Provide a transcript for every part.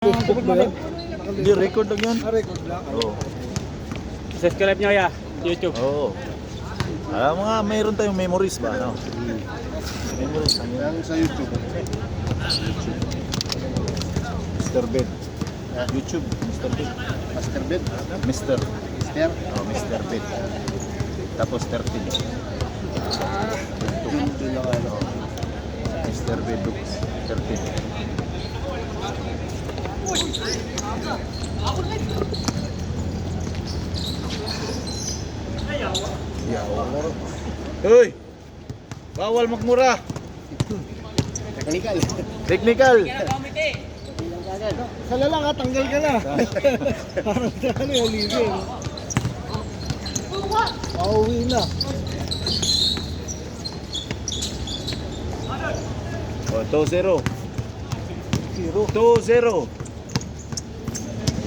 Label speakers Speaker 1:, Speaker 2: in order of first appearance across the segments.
Speaker 1: Facebook ba yan?
Speaker 2: Hindi, record lang yan.
Speaker 1: Record lang.
Speaker 2: Oo.
Speaker 3: Subscribe nyo ya, YouTube.
Speaker 2: Oo. Mga mayroon tayong memories ba? Ano? Memories lang yan.
Speaker 1: Sa YouTube.
Speaker 2: Mr. Bed. YouTube, Mr. Bed.
Speaker 1: Master Bed.
Speaker 2: Mr.
Speaker 1: Mister.
Speaker 2: Oh, Mr. Bed. Tapos 13.
Speaker 1: Ito lang ano.
Speaker 2: Mr. Bed looks 13. Hoy! Bawal magmura.
Speaker 1: Technical.
Speaker 2: Technical.
Speaker 1: Sala lang ha, tanggal ka na. Parang ano yung libre. Pauwi na.
Speaker 2: Oh, 2-0. 2-0.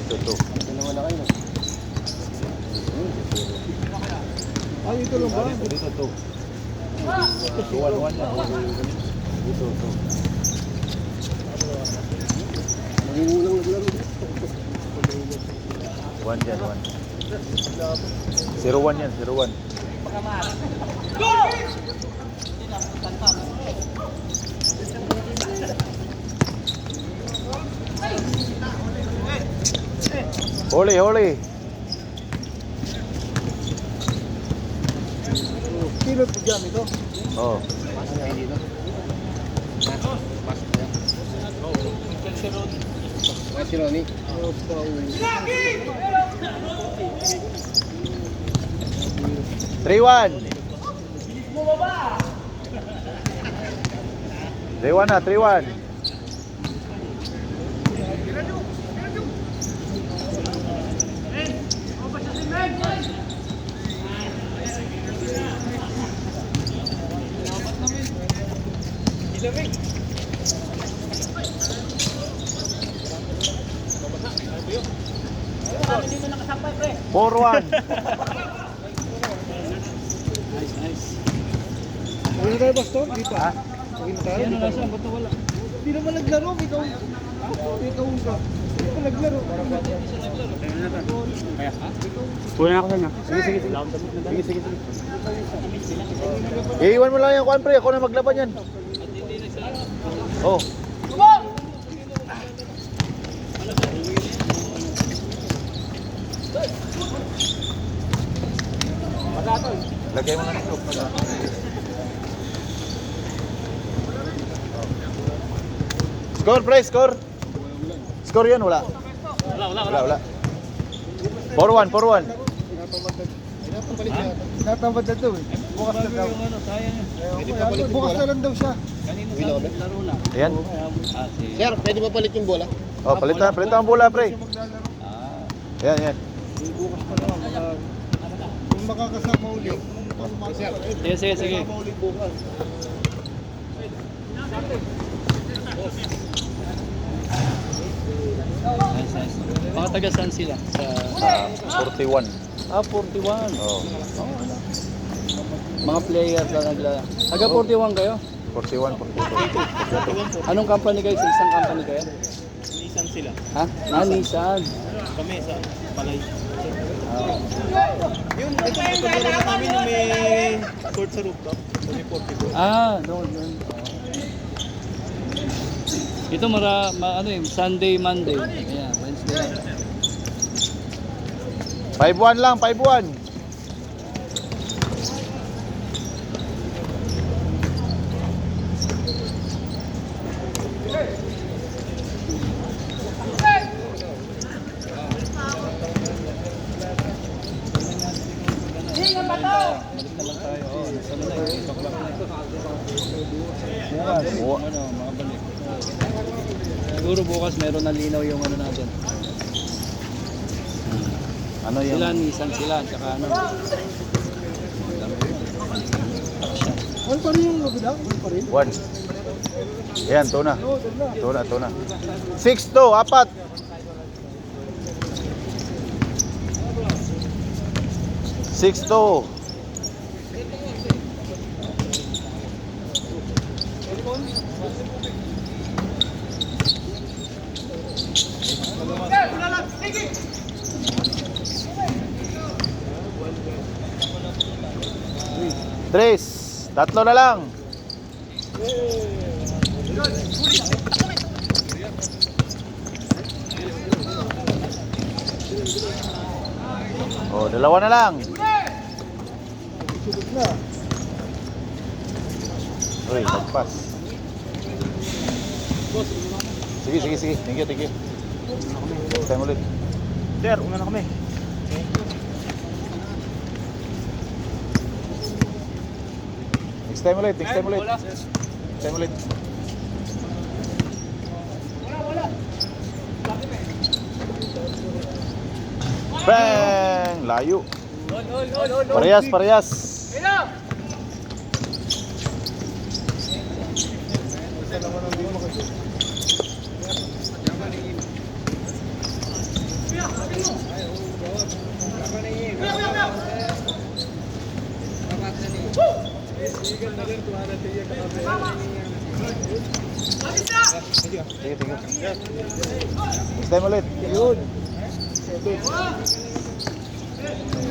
Speaker 2: Ito to.
Speaker 1: Dalawa na kayo. Ay, ito lang ba?
Speaker 2: Dito to. 2-1-1 na. Dito to.
Speaker 1: Nangungulang naglaro.
Speaker 2: 1 yan, 1. 0-1 yan, 0-1. Huli, huli.
Speaker 1: Pilot po dyan ito.
Speaker 2: Oh.
Speaker 1: Pasok na dito. Pasok na. Si Ronnie.
Speaker 2: 3-1. 3-1 na, 3-1. Forward.
Speaker 1: Ano na tayo, Pastor? Di pa.
Speaker 2: Ha?
Speaker 1: Hindi na tayo. Ano na siya? Ba't wala? Hindi naman naglaro. Ikaw ka. Hindi pa naglaro.
Speaker 3: Kunin ako sa inyo. Sige.
Speaker 2: Iiwan mo lang yung kuwan, pre. Ako na maglaban yan. Oh. Lagay mo na nito. Score, pre, score. Score yan, wala. Wala. 4-1, 4-1.
Speaker 1: Tinatamad na daw eh. Bukas na daw. Bukas na lang daw siya.
Speaker 2: Ayan.
Speaker 1: Sir, pwede ba palit yung bola?
Speaker 2: Oh, palitan ang bola, pre. Ayan.
Speaker 1: Bukas pa naman. Kung makakasama ulit.
Speaker 3: Sige.
Speaker 1: Makakasama ulit bukas.
Speaker 3: Mga taga saan sila? Sa
Speaker 2: 41.
Speaker 3: 41.
Speaker 2: Oh.
Speaker 3: Mga player na nagla. Taga 41 kayo?
Speaker 2: 41, 42.
Speaker 3: Anong company kayo? Sa isang company kayo?
Speaker 4: Nissan sila.
Speaker 3: Ha? Nissan.
Speaker 4: Kami sa Palay.
Speaker 3: Ah.
Speaker 4: Yun, ito pagkakaroon na kami yung may court sa rooftop. Kami 44.
Speaker 3: Doon. Ito Sunday, Monday. Ayan, Wednesday.
Speaker 2: 5-1 lang, 5-1.
Speaker 3: Mga balik. Siguro bukas meron na linaw yung natin.
Speaker 2: Ano yung...
Speaker 3: Sila, Nissan sila, tsaka ano.
Speaker 1: Ano pa rin yung mabilang? Ano pa rin?
Speaker 2: 1. Ayan, tuna. Tuna. 6-2, apat. 6-2. Andres, tatlo na lang. Oh, dalawa na lang.
Speaker 1: Sulog na.
Speaker 2: Uy, nagpas. Sige, sige, sige. Thank you, thank you. Next time ulit.
Speaker 4: Sir, una na kami.
Speaker 2: Next time ulit, next time ulit. Next time ulit. Bang! Layo. Parehas, parehas. Sige, sige. Next time ulit.
Speaker 1: Yun.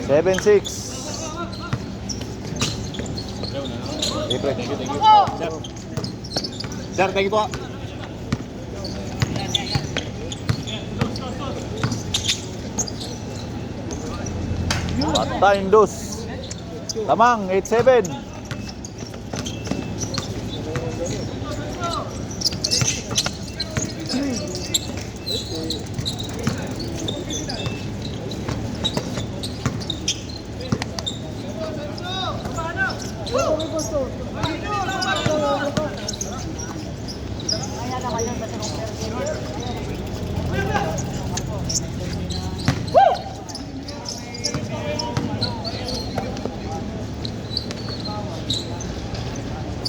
Speaker 2: 7-6. Okay, pre. Thank you, thank you.
Speaker 4: Sir. Sir, thank you po.
Speaker 2: Patayin dos. Tamang, 8-7.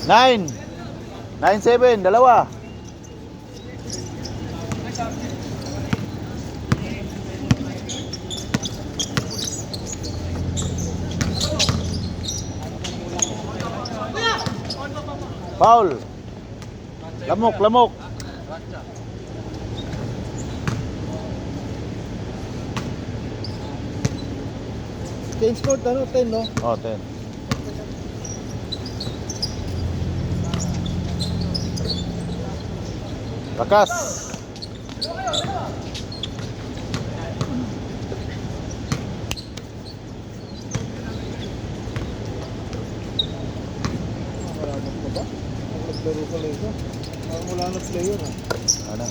Speaker 2: Nine. 9-7, dalawa. Foul. Lamok, lamok.
Speaker 1: Change court, ano? 10, no?
Speaker 2: Oh, 10. Lakas.
Speaker 1: Maramot na ba? Naglaro pala ito. Wala na player, ha?
Speaker 2: Ano?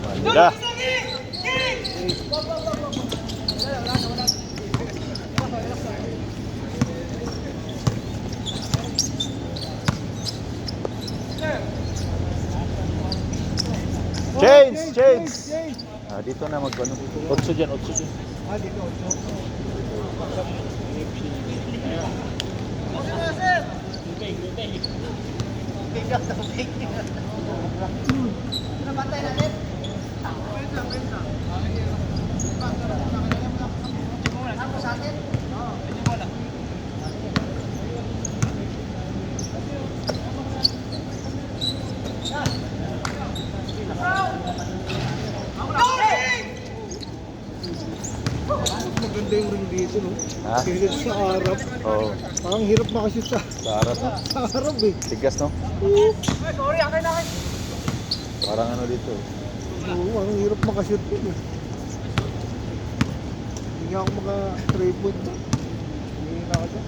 Speaker 2: Manila. Change, change. Ah, dito na mag-ano. 8 dyan, 8 dyan.
Speaker 1: Ah, dito. Maganda yung ring dito, no?
Speaker 2: Ha?
Speaker 1: Kahit sa harap.
Speaker 2: Oo,
Speaker 1: Parang hirap makashoot sa
Speaker 2: sa harap.
Speaker 1: sa harap, eh.
Speaker 2: Tigas, no?
Speaker 1: Oo,
Speaker 2: Parang ano dito.
Speaker 1: parang hirap makashoot yun, eh. Hindi nga ako maka-3 point ba? Hindi na ako dyan.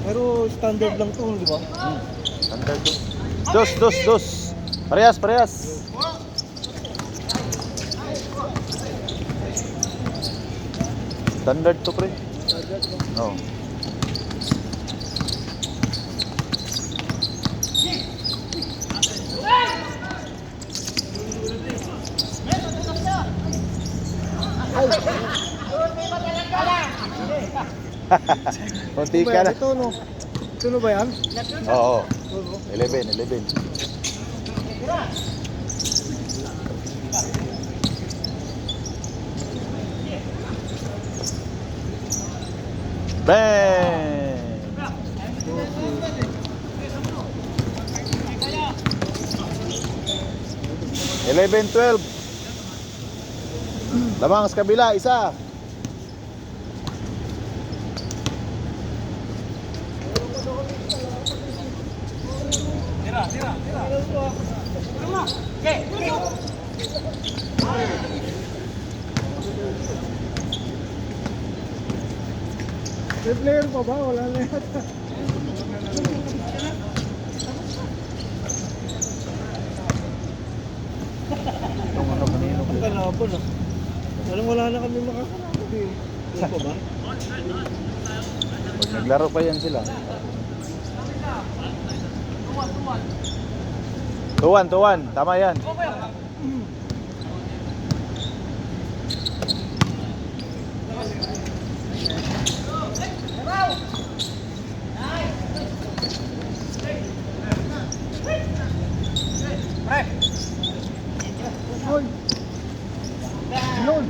Speaker 1: Pero standard lang to, di ba?
Speaker 2: Standard to. Dos, dos, dos. Parehas, parehas. Standard to, pre.
Speaker 1: Standard, no?
Speaker 2: No. Kunti ka na.
Speaker 1: Ito, no? Ito na ba yan?
Speaker 2: Oo.
Speaker 1: Oo.
Speaker 2: 11, 11. Bang! 11-12. Lamang sa kabila, isa.
Speaker 1: May player pa ba? Wala na yata.
Speaker 2: Itong ano kanino.
Speaker 1: Ang kalaban ah. Walang wala na kami makakalaban eh. Wala pa ba?
Speaker 2: Pag naglaro pa yan sila. Tuwan. Tama yan.
Speaker 1: Hoy! Yun!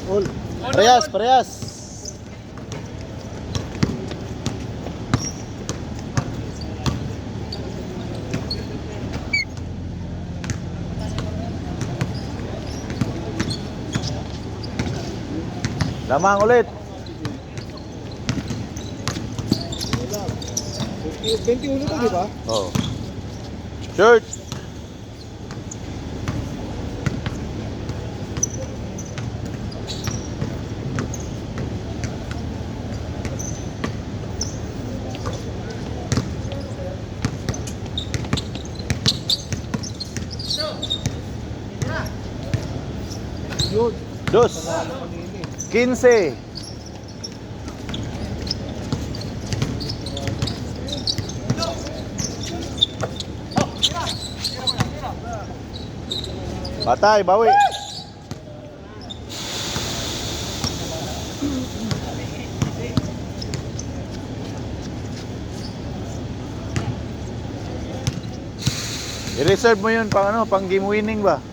Speaker 1: All.
Speaker 2: Parehas. Lamang ulit.
Speaker 1: 21 to, di ba?
Speaker 2: Oh. Shirt.
Speaker 1: Yun.
Speaker 2: 15. Patay, bawi. I-reserve mo yun pang ano, pang game winning ba?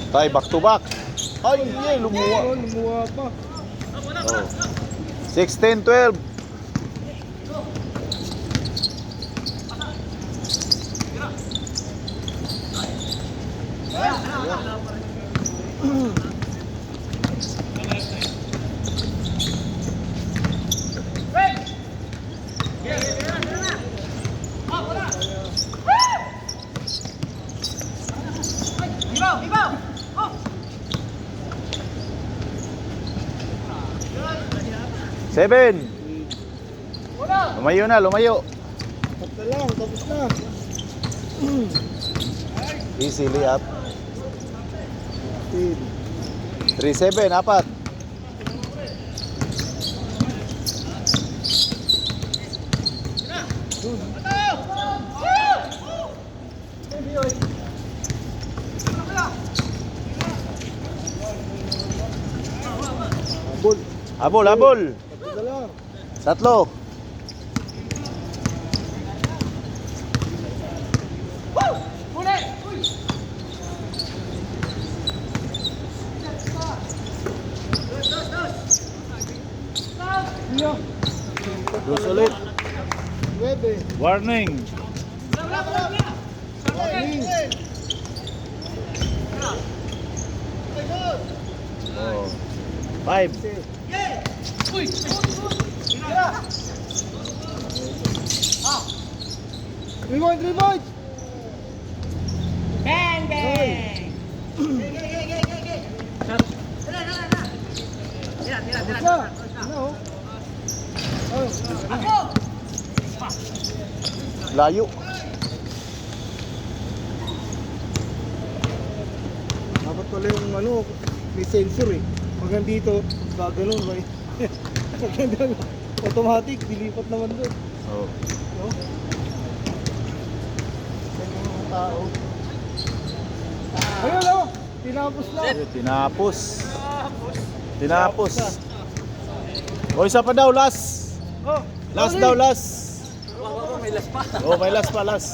Speaker 2: Tay, back to back. Ay, hindi, lumuwa.
Speaker 1: Lumuha pa.
Speaker 2: Oh. 16-12. Seven. Lumayo.
Speaker 1: Tapos na lang, tapos na.
Speaker 2: Easily up.
Speaker 1: 10.
Speaker 2: 3-7, apat.
Speaker 1: Abol.
Speaker 2: Abol.
Speaker 1: Tapos na lang.
Speaker 2: Tatlo.
Speaker 1: Iya.
Speaker 2: Dos ulit.
Speaker 1: 9.
Speaker 2: Warning.
Speaker 1: Warning.
Speaker 2: Oh. 5.
Speaker 1: Rewind.
Speaker 5: Bang, bang.
Speaker 1: Tapos na. Ano? Oh.
Speaker 2: Layo.
Speaker 1: Dapat pala yung ano, may sensor eh. Pag nandito, gaganon ba eh. Pag nandito, automatic, dilipat naman doon.
Speaker 2: Oh.
Speaker 1: Ayun oh, tinapos na.
Speaker 2: Ayun, tinapos. Tinapos. O, isa pa daw, last.
Speaker 1: Oh,
Speaker 2: Last daw, last. Oh, may last pa, last.